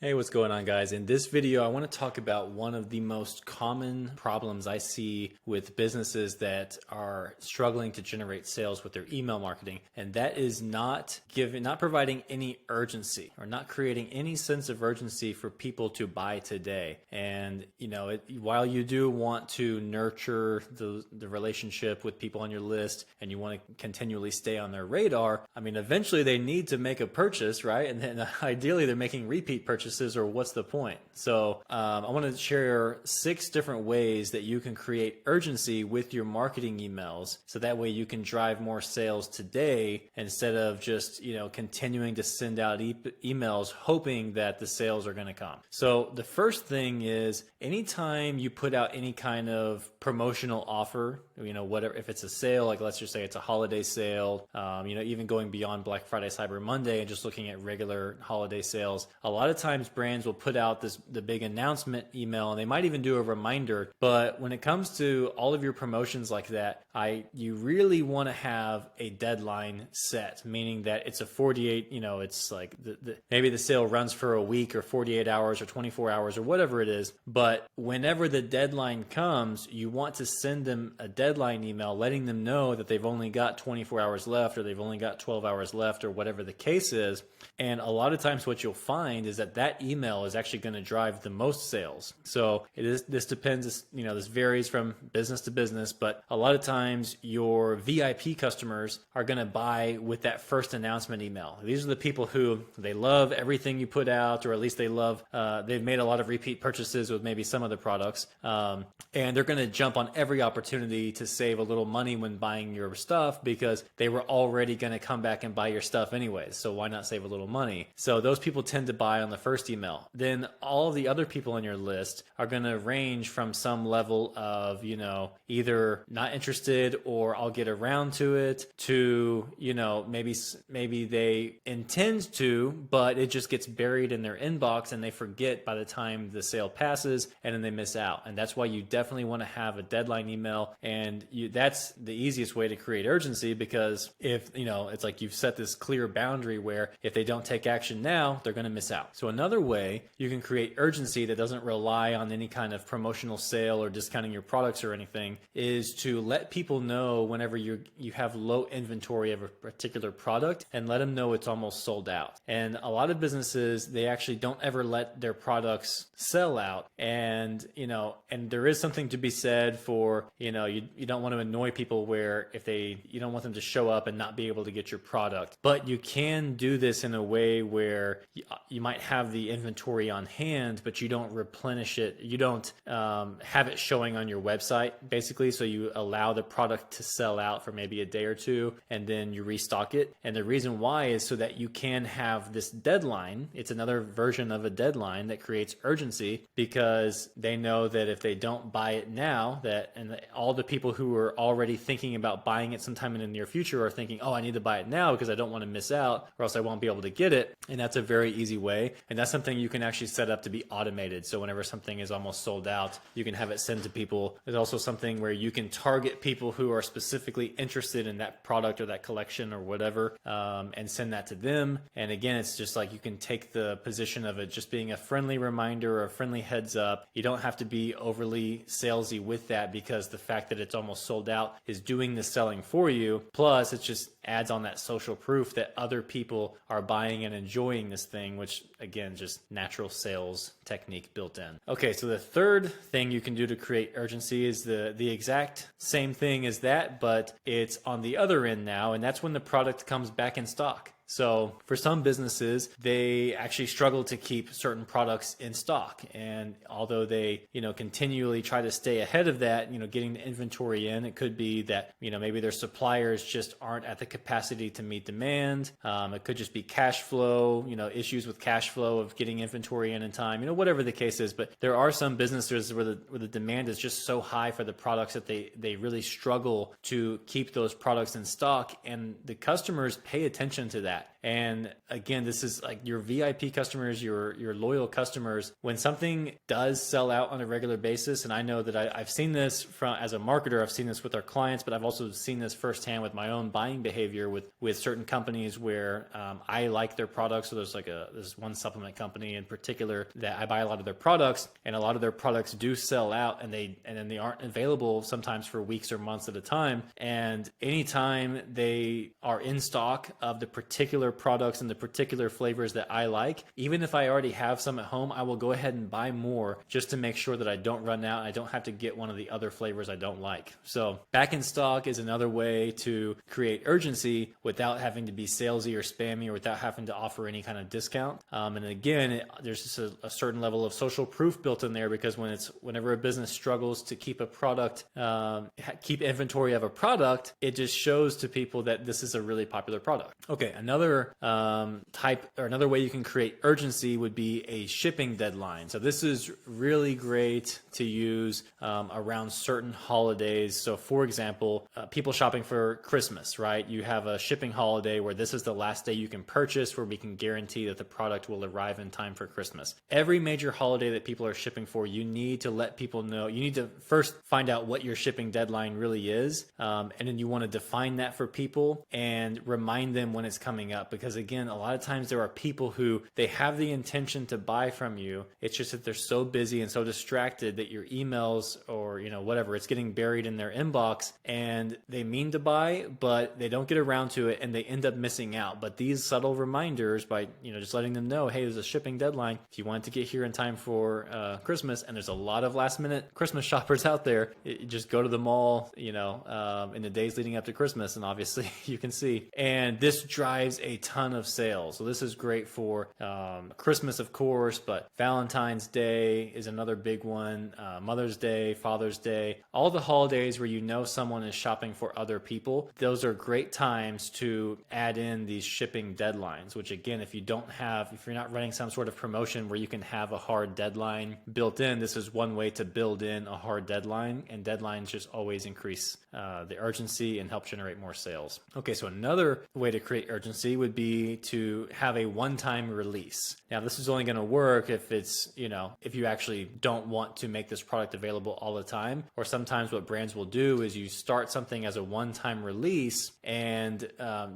Hey, what's going on, guys? In this video, I want to talk about one of the most common problems I see with businesses that are struggling to generate sales with their email marketing, and that is not providing any urgency or not creating any sense of urgency for people to buy today. And while you do want to nurture the relationship with people on your list, and you want to continually stay on their radar, I mean, eventually they need to make a purchase, right? And then ideally they're making repeat purchases, or what's the point? So I want to share 6 different ways that you can create urgency with your marketing emails, so that way you can drive more sales today instead of just continuing to send out emails hoping that the sales are going to come. So the first thing is, anytime you put out any kind of promotional offer, whatever, if it's a sale, like let's just say it's a holiday sale, even going beyond Black Friday, Cyber Monday, and just looking at regular holiday sales, a lot of times brands will put out the big announcement email, and they might even do a reminder. But when it comes to all of your promotions like that, you really want to have a deadline set, meaning that it's a 48, it's like maybe the sale runs for a week or 48 hours or 24 hours or whatever it is. But whenever the deadline comes, you want to send them a deadline email letting them know that they've only got 24 hours left, or they've only got 12 hours left, or whatever the case is. And a lot of times what you'll find is that email is actually going to drive the most sales. So this depends, this varies from business to business, but a lot of times your VIP customers are going to buy with that first announcement email. These are the people who they love everything you put out, or at least they've made a lot of repeat purchases with maybe some of the products. And they're going to jump on every opportunity to save a little money when buying your stuff, because they were already going to come back and buy your stuff anyways. So why not save a little money? So those people tend to buy on the first email. Then all of the other people on your list are going to range from some level of, either not interested or I'll get around to it, to, maybe they intend to, but it just gets buried in their inbox and they forget by the time the sale passes, and then they miss out. And that's why you definitely want to have a deadline email. And that's the easiest way to create urgency, because if, it's like you've set this clear boundary where if they don't take action now, they're going to miss out. So another way you can create urgency that doesn't rely on any kind of promotional sale or discounting your products or anything is to let people know whenever you have low inventory of a particular product, and let them know it's almost sold out. And a lot of businesses, they actually don't ever let their products sell out. And there is something to be said for, you don't want to annoy people where you don't want them to show up and not be able to get your product. But you can do this in a way where you might have the inventory on hand, but you don't replenish it. You don't have it showing on your website, basically. So you allow the product to sell out for maybe a day or two, and then you restock it. And the reason why is so that you can have this deadline. It's another version of a deadline that creates urgency, because they know that if they don't buy it now, all the people who are already thinking about buying it sometime in the near future are thinking, oh, I need to buy it now because I don't want to miss out, or else I won't be able to get it. And that's a very easy way. And that's something you can actually set up to be automated. So whenever something is almost sold out, you can have it sent to people. There's also something where you can target people who are specifically interested in that product or that collection or whatever, and send that to them. And again, it's just like you can take the position of it just being a friendly reminder or a friendly heads up. You don't have to be overly salesy with that, because the fact that it's almost sold out is doing the selling for you. Plus, it just adds on that social proof that other people are buying and enjoying this thing, which again, just natural sales technique built in. Okay, so the third thing you can do to create urgency is the exact same thing as that, but it's on the other end now, and that's when the product comes back in stock. So for some businesses, they actually struggle to keep certain products in stock. And although they, continually try to stay ahead of that, getting the inventory in, it could be that, maybe their suppliers just aren't at the capacity to meet demand. It could just be cash flow, issues with cash flow of getting inventory in time, whatever the case is. But there are some businesses where the demand is just so high for the products that they really struggle to keep those products in stock. And the customers pay attention to that. that. And again, this is like your VIP customers, your loyal customers. When something does sell out on a regular basis, and I know that I've seen this as a marketer, I've seen this with our clients, but I've also seen this firsthand with my own buying behavior with certain companies where I like their products. So there's one supplement company in particular that I buy a lot of their products, and a lot of their products do sell out, and then they aren't available sometimes for weeks or months at a time. And anytime they are in stock of the particular products and the particular flavors that I like, even if I already have some at home, I will go ahead and buy more just to make sure that I don't run out and I don't have to get one of the other flavors I don't like. So back in stock is another way to create urgency without having to be salesy or spammy or without having to offer any kind of discount. And again, there's just a certain level of social proof built in there, because whenever a business struggles to keep a product, keep inventory of a product, it just shows to people that this is a really popular product. Okay, another another way you can create urgency would be a shipping deadline. So this is really great to use around certain holidays. So for example, people shopping for Christmas, right? You have a shipping holiday where this is the last day you can purchase, where we can guarantee that the product will arrive in time for Christmas. Every major holiday that people are shipping for, you need to let people know. You need to first find out what your shipping deadline really is, and then you want to define that for people and remind them when it's coming up. Because again, a lot of times there are people who they have the intention to buy from you. It's just that they're so busy and so distracted that your emails or whatever, it's getting buried in their inbox, and they mean to buy, but they don't get around to it, and they end up missing out. But these subtle reminders, by just letting them know, hey, there's a shipping deadline. If you want to get here in time for Christmas, and there's a lot of last minute Christmas shoppers out there, just go to the mall, in the days leading up to Christmas, and obviously you can see. And this drives a ton of sales. So this is great for Christmas, of course, but Valentine's Day is another big one. Mother's Day, Father's Day, all the holidays where someone is shopping for other people. Those are great times to add in these shipping deadlines, which again, if you're not running some sort of promotion where you can have a hard deadline built in, this is one way to build in a hard deadline, and deadlines just always increase the urgency and help generate more sales. Okay, so another way to create urgency would be to have a one-time release. Now, this is only going to work if if you actually don't want to make this product available all the time, or sometimes what brands will do is you start something as a one-time release, and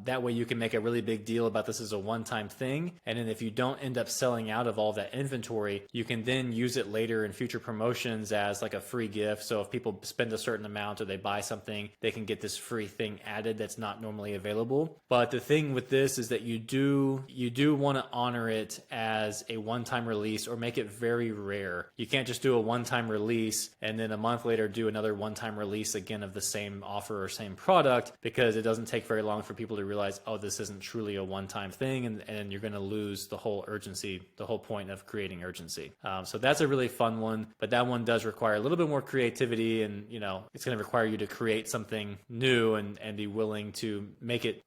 that way you can make a really big deal about this as a one-time thing. And then if you don't end up selling out of all that inventory, you can then use it later in future promotions as like a free gift. So if people spend a certain amount or they buy something, they can get this free thing added that's not normally available. But the thing with this is that you do want to honor it as a one-time release, or make it very rare. You can't just do a one-time release and then a month later do another one-time release again of the same offer or same product, because it doesn't take very long for people to realize, oh, this isn't truly a one-time thing, and you're going to lose the whole urgency, the whole point of creating urgency. So that's a really fun one, but that one does require a little bit more creativity, and it's going to require you to create something new and be willing to make it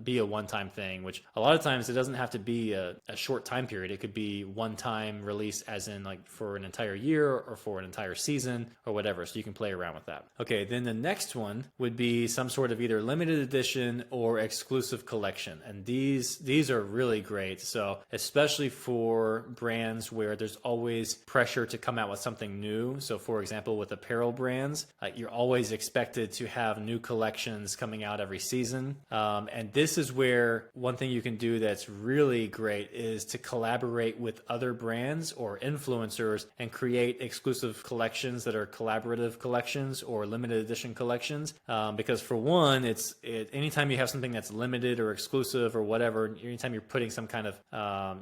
be a one-time thing, which a lot of times it doesn't have to be a short time period. It could be one-time release as in like for an entire year or for an entire season or whatever. So you can play around with that. Okay, then the next one would be some sort of either limited edition or exclusive collection. And these are really great. So especially for brands where there's always pressure to come out with something new. So for example, with apparel brands, you're always expected to have new collections coming out every season. And this is where one thing you can do that's really great is to collaborate with other brands or influencers and create exclusive collections that are collaborative collections or limited edition collections. Because for one, anytime you have something that's limited or exclusive or whatever, anytime you're putting some kind of,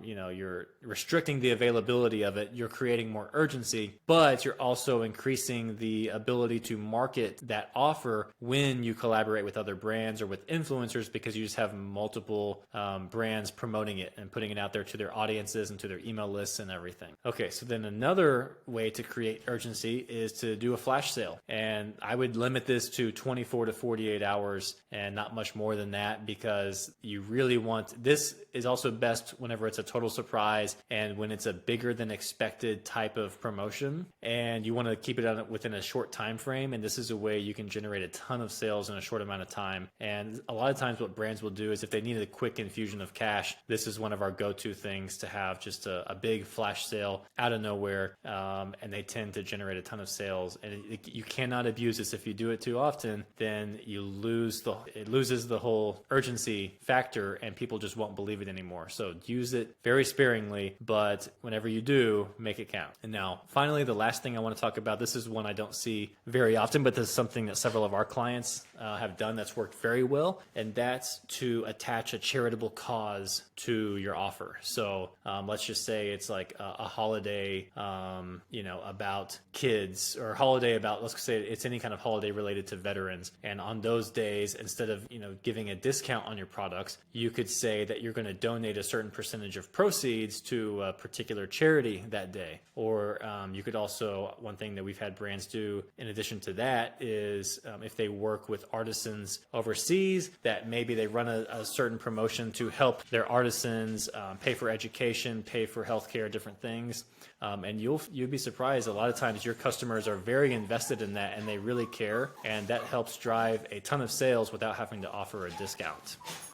you're restricting the availability of it, you're creating more urgency, but you're also increasing the ability to market that offer when you collaborate with other brands or with influencers, because you just have multiple brands promoting it and putting it out there to their audiences and to their email lists and everything. Okay, so then another way to create urgency is to do a flash sale. And I would limit this to 24 to 48 hours and not much more than that, because you really want, this is also best whenever it's a total surprise and when it's a bigger than expected type of promotion, and you want to keep it on within a short time frame. And this is a way you can generate a ton of sales in a short amount of time. And a lot of times what brands will do is if they need a quick infusion of cash, this is one of our go-to things to have, just a big flash sale out of nowhere. And they tend to generate a ton of sales, and you cannot abuse this. If you do it too often, then it loses the whole urgency factor, and people just won't believe it anymore. So use it very sparingly, but whenever you do, make it count. And now, finally, the last thing I want to talk about, this is one I don't see very often, but this is something that several of our clients have done that's worked very well, and that's to attach a charitable cause to your offer. So let's just say it's like a holiday, about kids, or holiday about, let's say it's any kind of holiday related to veterans. And on those days, instead of, giving a discount on your products, you could say that you're going to donate a certain percentage of proceeds to a particular charity that day. Or you could also, one thing that we've had brands do in addition to that is if they work with artisans overseas, that maybe they run a certain promotion to help their artisans pay for education, pay for healthcare, different things. And you'll be surprised, a lot of times your customers are very invested in that, and they really care, and that helps drive a ton of sales without having to offer a discount.